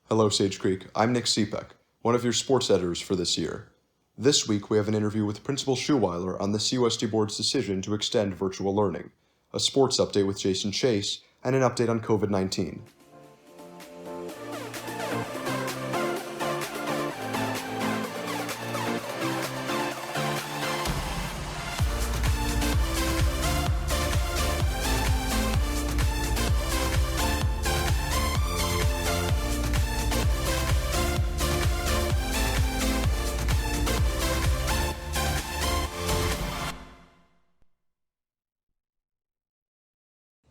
Hello, Sage Creek. I'm Nick Cepek, one of your sports editors for this year. This week, we have an interview with Principal Schuveiller on the CUSD Board's decision to extend virtual learning, a sports update with Jason Chase, and an update on COVID-19.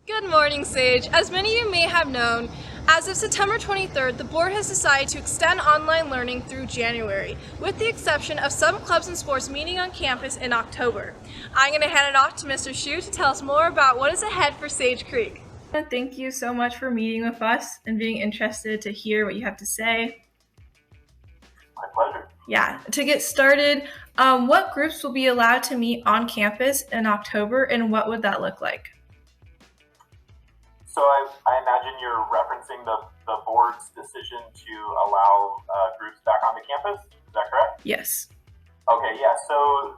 Good morning, Sage. As many of you may have known, as of September 23rd, the board has decided to extend online learning through January, with the exception of some clubs and sports meeting on campus in October. I'm going to hand it off to Mr. Shu to tell us more about what is ahead for Sage Creek. Thank you so much for meeting with us and being interested to hear what you have to say. My pleasure. Yeah, to get started, what groups will be allowed to meet on campus in October and what would that look like? So I imagine you're referencing the board's decision to allow groups back on the campus. Is that correct? Yes. Okay, yeah. So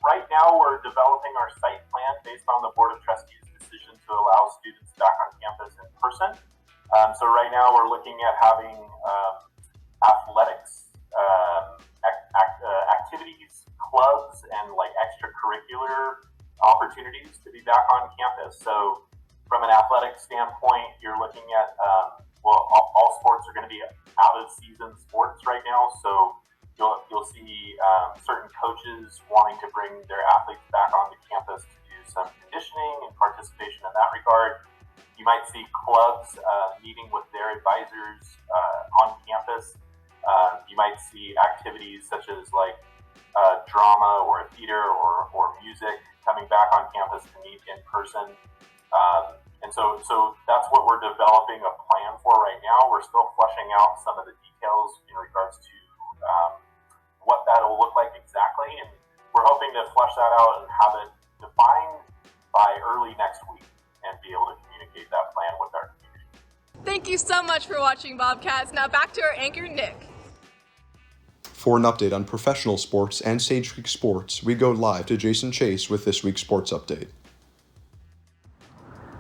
right now we're developing our site plan based on the Board of Trustees' decision to allow students back on campus in person. So right now we're looking at having athletics, activities, clubs, and like extracurricular opportunities to be back on campus. So from an athletic standpoint, you're looking at, all sports are going to be out of season sports right now. So you'll see certain coaches wanting to bring their athletes back onto campus to do some conditioning and participation in that regard. You might see clubs meeting with their advisors on campus. You might see activities such as like drama or theater or music coming back on campus to meet in person. And so that's what we're developing a plan for right now. We're still fleshing out some of the details in regards to what that'll look like exactly. And we're hoping to flesh that out and have it defined by early next week and be able to communicate that plan with our community. Thank you so much for watching, Bobcats. Now back to our anchor, Nick. For an update on professional sports and Sage Creek sports, we go live to Jason Chase with this week's sports update.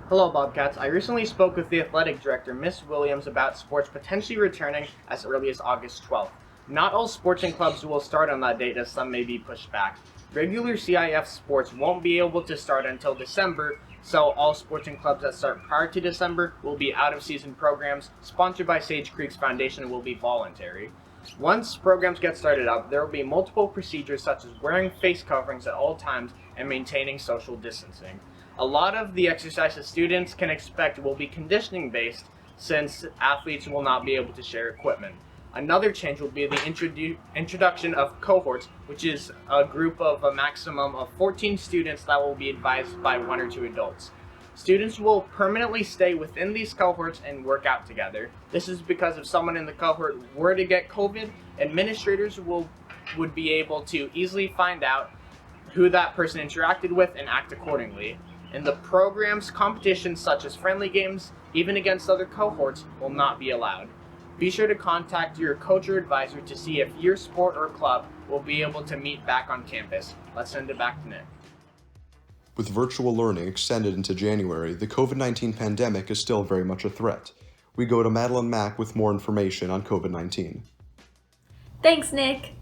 Hello, Bobcats. I recently spoke with the athletic director, Miss Williams, about sports potentially returning as early as August 12th. Not all sports and clubs will start on that date, as some may be pushed back. Regular CIF sports won't be able to start until December, so all sports and clubs that start prior to December will be out-of-season programs sponsored by Sage Creek's foundation and will be voluntary. Once programs get started up, there will be multiple procedures such as wearing face coverings at all times and maintaining social distancing. A lot of the exercises students can expect will be conditioning based, since athletes will not be able to share equipment. Another change will be the introduction of cohorts, which is a group of a maximum of 14 students that will be advised by 1 or 2 adults. Students will permanently stay within these cohorts and work out together. This is because if someone in the cohort were to get COVID, administrators would be able to easily find out who that person interacted with and act accordingly. In the programs, competitions such as friendly games, even against other cohorts, will not be allowed. Be sure to contact your coach or advisor to see if your sport or club will be able to meet back on campus. Let's send it back to Nick. With virtual learning extended into January, the COVID-19 pandemic is still very much a threat. We go to Madeline Mack with more information on COVID-19. Thanks, Nick.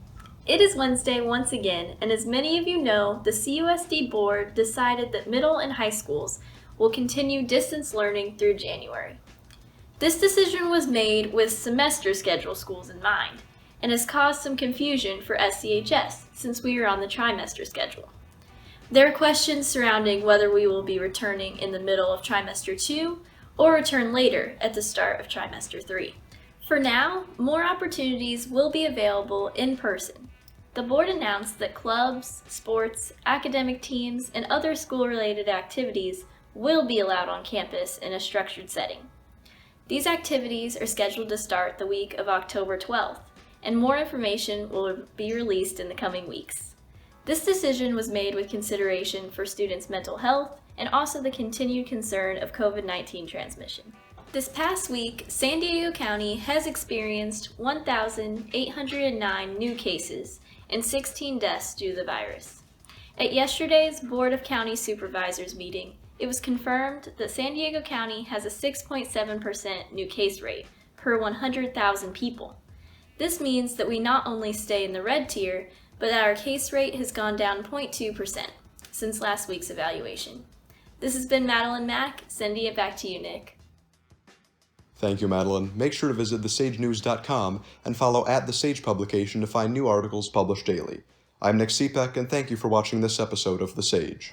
It is Wednesday once again, and as many of you know, the CUSD board decided that middle and high schools will continue distance learning through January. This decision was made with semester schedule schools in mind, and has caused some confusion for SCHS since we are on the trimester schedule. There are questions surrounding whether we will be returning in the middle of trimester 2 or return later at the start of trimester 3. For now, more opportunities will be available in person. The board announced that clubs, sports, academic teams, and other school-related activities will be allowed on campus in a structured setting. These activities are scheduled to start the week of October 12th, and more information will be released in the coming weeks. This decision was made with consideration for students' mental health and also the continued concern of COVID-19 transmission. This past week, San Diego County has experienced 1,809 new cases and 16 deaths due to the virus. At yesterday's Board of County Supervisors meeting, it was confirmed that San Diego County has a 6.7% new case rate per 100,000 people. This means that we not only stay in the red tier, but that our case rate has gone down 0.2% since last week's evaluation. This has been Madeline Mack, sending it back to you, Nick. Thank you, Madeline. Make sure to visit thesagenews.com and follow @The Sage Publication to find new articles published daily. I'm Nick Cepek, and thank you for watching this episode of The Sage.